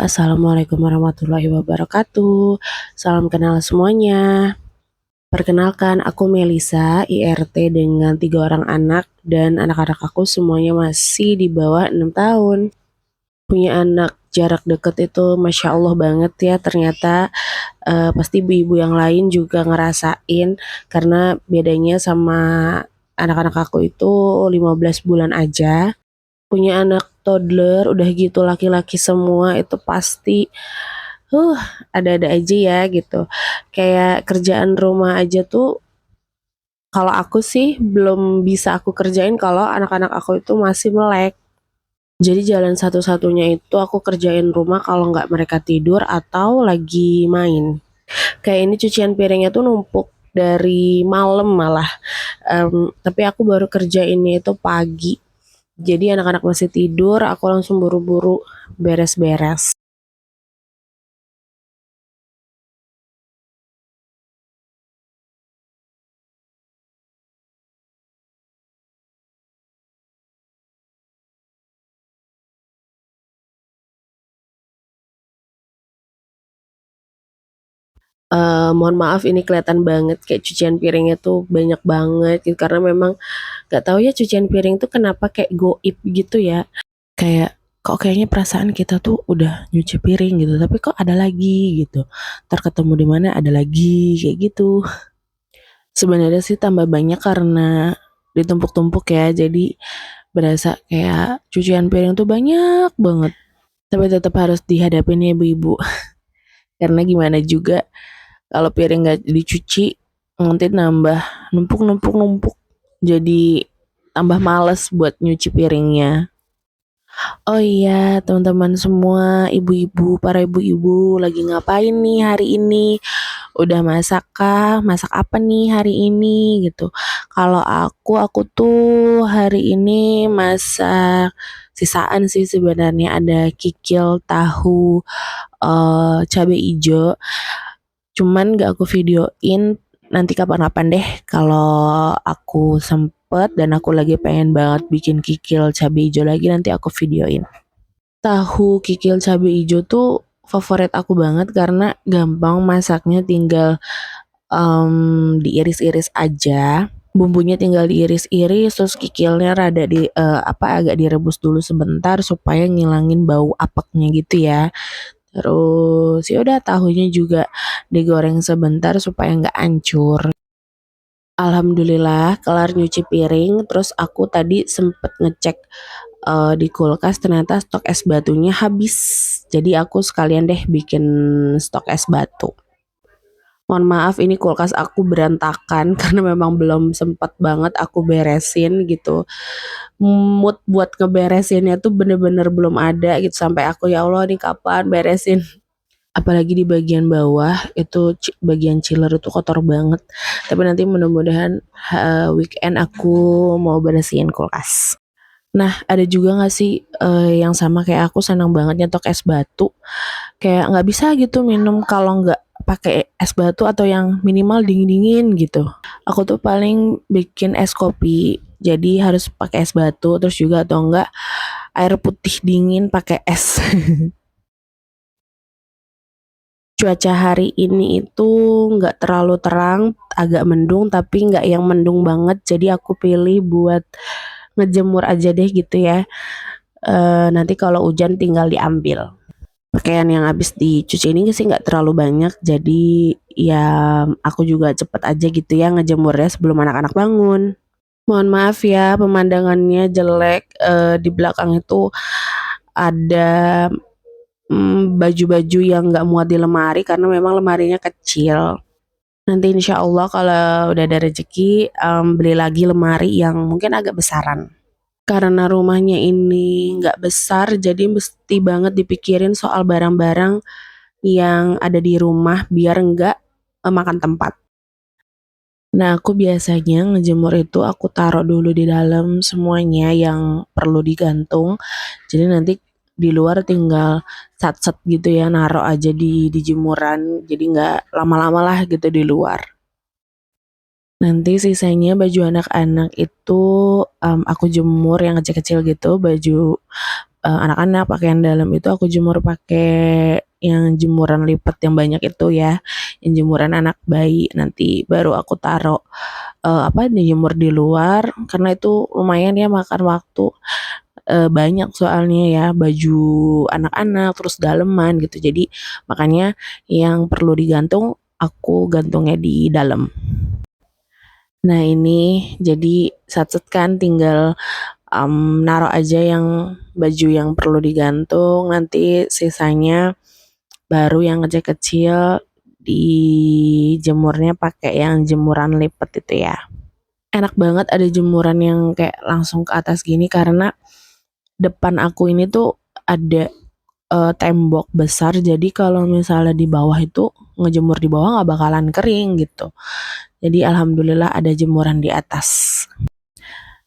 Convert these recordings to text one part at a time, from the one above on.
Assalamualaikum warahmatullahi wabarakatuh. Salam kenal semuanya. Perkenalkan, aku Melisa, IRT dengan 3 orang anak dan anak-anak aku semuanya masih di bawah 6 tahun. Punya anak jarak deket itu Masya Allah banget ya ternyata. Pasti ibu-ibu yang lain juga ngerasain karena bedanya sama anak-anak aku itu 15 bulan aja. Punya anak toddler udah gitu laki-laki semua itu pasti uh ada-ada aja ya gitu. Kayak kerjaan rumah aja tuh kalau aku sih belum bisa aku kerjain kalau anak-anak aku itu masih melek. Jadi jalan satu-satunya itu aku kerjain rumah kalau nggak mereka tidur atau lagi main. Kayak ini cucian piringnya tuh numpuk dari malam malah. Tapi aku baru kerjainnya itu pagi. Jadi anak-anak masih tidur, aku langsung buru-buru beres-beres. Mohon maaf ini kelihatan banget kayak cucian piringnya tuh banyak banget gitu, karena memang nggak tahu ya cucian piring tuh kenapa kayak goib gitu ya. Kayak, kok kayaknya perasaan kita tuh udah nyuci piring gitu, tapi kok ada lagi gitu. Entar ketemu di mana ada lagi, kayak gitu. Sebenarnya sih tambah banyak karena ditumpuk-tumpuk ya, jadi berasa kayak cucian piring tuh banyak banget. Tapi tetap harus dihadapin ya ibu-ibu, karena gimana juga kalau piring nggak dicuci nanti nambah numpuk-numpuk-numpuk, jadi tambah males buat nyuci piringnya. Oh iya, teman-teman semua, ibu-ibu, para ibu-ibu lagi ngapain nih hari ini? Udah masak kah? Masak apa nih hari ini gitu. Kalau aku tuh hari ini masak sisaan sih sebenarnya, ada kikil tahu cabai ijo. Cuman gak aku videoin, nanti kapan-kapan deh kalau aku sempet dan aku lagi pengen banget bikin kikil cabai hijau lagi, nanti aku videoin. Tahu kikil cabai hijau tuh favorit aku banget karena gampang masaknya, tinggal diiris-iris aja. Bumbunya tinggal diiris-iris, terus kikilnya agak direbus dulu sebentar supaya ngilangin bau apeknya gitu ya. Terus ya udah tahunya juga digoreng sebentar supaya nggak hancur. Alhamdulillah kelar nyuci piring, terus aku tadi sempet ngecek di kulkas, ternyata stok es batunya habis. Jadi aku sekalian deh bikin stok es batu. Mohon maaf ini kulkas aku berantakan karena memang belum sempat banget aku beresin gitu. Mood buat ngeberesinnya tuh bener-bener belum ada gitu, sampai aku ya Allah ini kapan beresin. Apalagi di bagian bawah itu bagian chiller itu kotor banget. Tapi nanti mudah-mudahan weekend aku mau bersihin kulkas. Nah, ada juga gak sih yang sama kayak aku senang banget nyetok es batu. Kayak nggak bisa gitu minum kalau nggak pakai es batu atau yang minimal dingin-dingin gitu. Aku tuh paling bikin es kopi, jadi harus pakai es batu, terus juga atau enggak air putih dingin pakai es. Cuaca hari ini itu nggak terlalu terang, agak mendung tapi nggak yang mendung banget, jadi aku pilih buat ngejemur aja deh gitu ya. Nanti kalau hujan tinggal diambil. Pakaian yang habis dicuci ini sih nggak terlalu banyak, jadi ya aku juga cepet aja gitu ya ngejemurnya sebelum anak-anak bangun. Mohon maaf ya pemandangannya jelek, di belakang itu ada baju-baju yang nggak muat di lemari karena memang lemarinya kecil. Nanti insya Allah kalau udah ada rezeki beli lagi lemari yang mungkin agak besaran. Karena rumahnya ini nggak besar, jadi mesti banget dipikirin soal barang-barang yang ada di rumah biar nggak makan tempat. Nah, aku biasanya ngejemur itu aku taruh dulu di dalam semuanya yang perlu digantung. Jadi nanti di luar tinggal sat-set gitu ya, naruh aja di jemuran. Jadi nggak lama-lama lah gitu di luar. Nanti sisanya baju anak-anak itu aku jemur yang kecil-kecil gitu, baju anak-anak pakaian dalam itu aku jemur pakai yang jemuran lipat yang banyak itu ya, yang jemuran anak bayi. Nanti baru aku taruh dijemur di luar karena itu lumayan ya makan waktu. Banyak soalnya ya baju anak-anak terus daleman gitu. Jadi makanya yang perlu digantung aku gantungnya di dalam. Nah ini jadi satset kan tinggal naruh aja yang baju yang perlu digantung, nanti sisanya baru yang kecil-kecil dijemurnya pakai yang jemuran lipat itu ya. Enak banget ada jemuran yang kayak langsung ke atas gini karena depan aku ini tuh ada tembok besar, jadi kalau misalnya di bawah itu ngejemur di bawah nggak bakalan kering gitu. Jadi alhamdulillah ada jemuran di atas.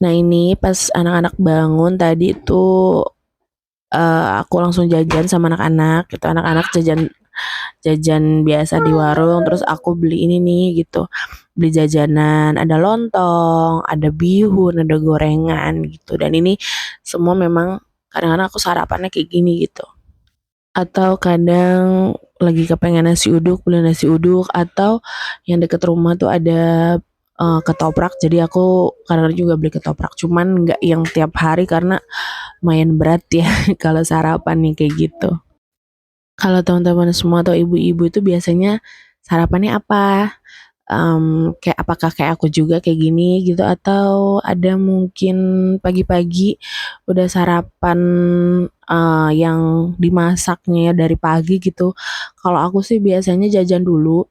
Nah ini pas anak-anak bangun tadi tuh aku langsung jajan sama anak-anak gitu. Anak-anak jajan biasa di warung, terus aku beli ini nih gitu. Beli jajanan, ada lontong, ada bihun, ada gorengan gitu. Dan ini semua memang kadang-kadang aku sarapannya kayak gini gitu. Atau kadang lagi kepengen nasi uduk, beli nasi uduk, atau yang deket rumah tuh ada ketoprak, jadi aku kadang-kadang juga beli ketoprak, cuman nggak yang tiap hari karena lumayan berat ya kalau sarapan nih kayak gitu. Kalau teman-teman semua atau ibu-ibu itu biasanya sarapannya apa? Kayak apakah kayak aku juga kayak gini gitu atau ada mungkin pagi-pagi udah sarapan yang dimasaknya ya dari pagi gitu. Kalau aku sih biasanya jajan dulu,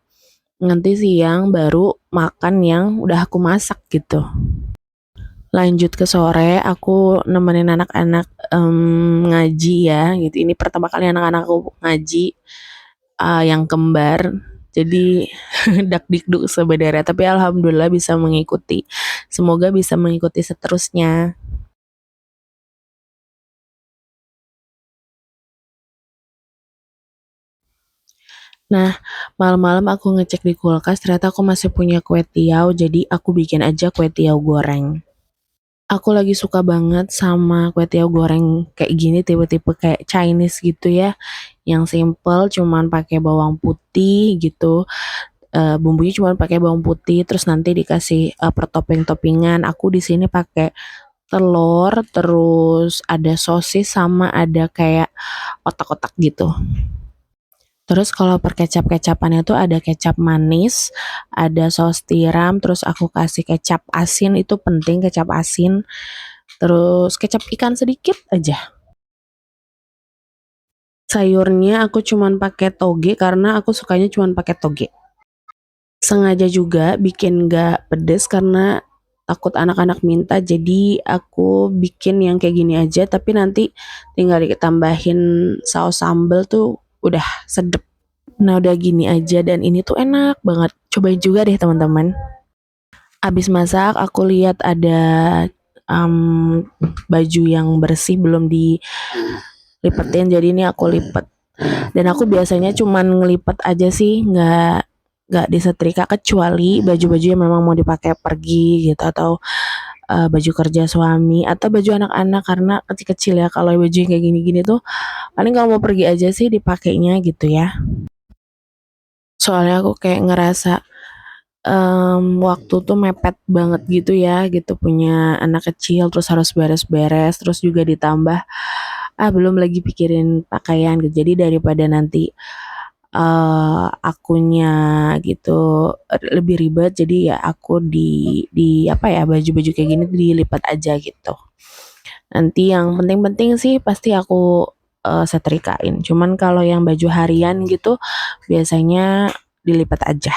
nanti siang baru makan yang udah aku masak gitu. Lanjut ke sore aku nemenin anak-anak ngaji ya gitu. Ini pertama kali anak-anakku ngaji yang kembar. Jadi dak dikduk sebenarnya, tapi alhamdulillah bisa mengikuti. Semoga bisa mengikuti seterusnya. Nah, malam-malam aku ngecek di kulkas ternyata aku masih punya kue tiaw, jadi aku bikin aja kue tiaw goreng. Aku lagi suka banget sama kue tiaw goreng kayak gini, tipe-tipe kayak Chinese gitu ya, yang simple cuman pakai bawang putih gitu. Bumbunya cuma pakai bawang putih, terus nanti dikasih pertopping-toppingan. Aku di sini pakai telur, terus ada sosis sama ada kayak otak-otak gitu. Terus kalau per kecap-kecapannya tuh ada kecap manis, ada saus tiram, terus aku kasih kecap asin, itu penting kecap asin. Terus kecap ikan sedikit aja. Sayurnya aku cuman pakai toge karena aku sukanya cuman pakai toge. Sengaja juga bikin gak pedes karena takut anak-anak minta, jadi aku bikin yang kayak gini aja, tapi nanti tinggal ditambahin saus sambal tuh udah sedep. Nah udah gini aja dan ini tuh enak banget, cobain juga deh teman-teman. Abis masak aku lihat ada baju yang bersih belum dilipetin, jadi ini aku lipet. Dan aku biasanya cuman ngelipet aja sih, nggak disetrika, kecuali baju-baju yang memang mau dipakai pergi gitu, atau baju kerja suami atau baju anak-anak, karena kecil-kecil ya. Kalau baju yang kayak gini-gini tuh paling kalau mau pergi aja sih dipakainya gitu ya. Soalnya aku kayak ngerasa waktu tuh mepet banget gitu ya gitu, punya anak kecil terus harus beres-beres, terus juga ditambah belum lagi pikirin pakaian gitu. Jadi daripada nanti akunya gitu lebih ribet, jadi ya aku di apa ya, baju-baju kayak gini dilipat aja gitu. Nanti yang penting-penting sih pasti aku setrikain. Cuman kalau yang baju harian gitu biasanya dilipat aja.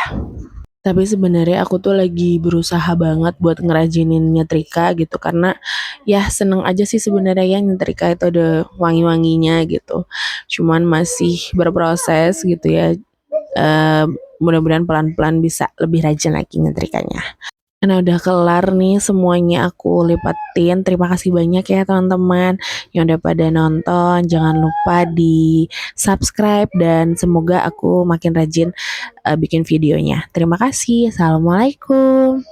Tapi sebenarnya aku tuh lagi berusaha banget buat ngerajinin nyetrika gitu, karena ya seneng aja sih sebenarnya ya nyetrika itu ada wangi-wanginya gitu. Cuman masih berproses gitu ya. Mudah-mudahan pelan-pelan bisa lebih rajin lagi nyetrikanya. Karena udah kelar nih semuanya aku lipatin. Terima kasih banyak ya teman-teman yang udah pada nonton. Jangan lupa di subscribe dan semoga aku makin rajin bikin videonya. Terima kasih. Assalamualaikum.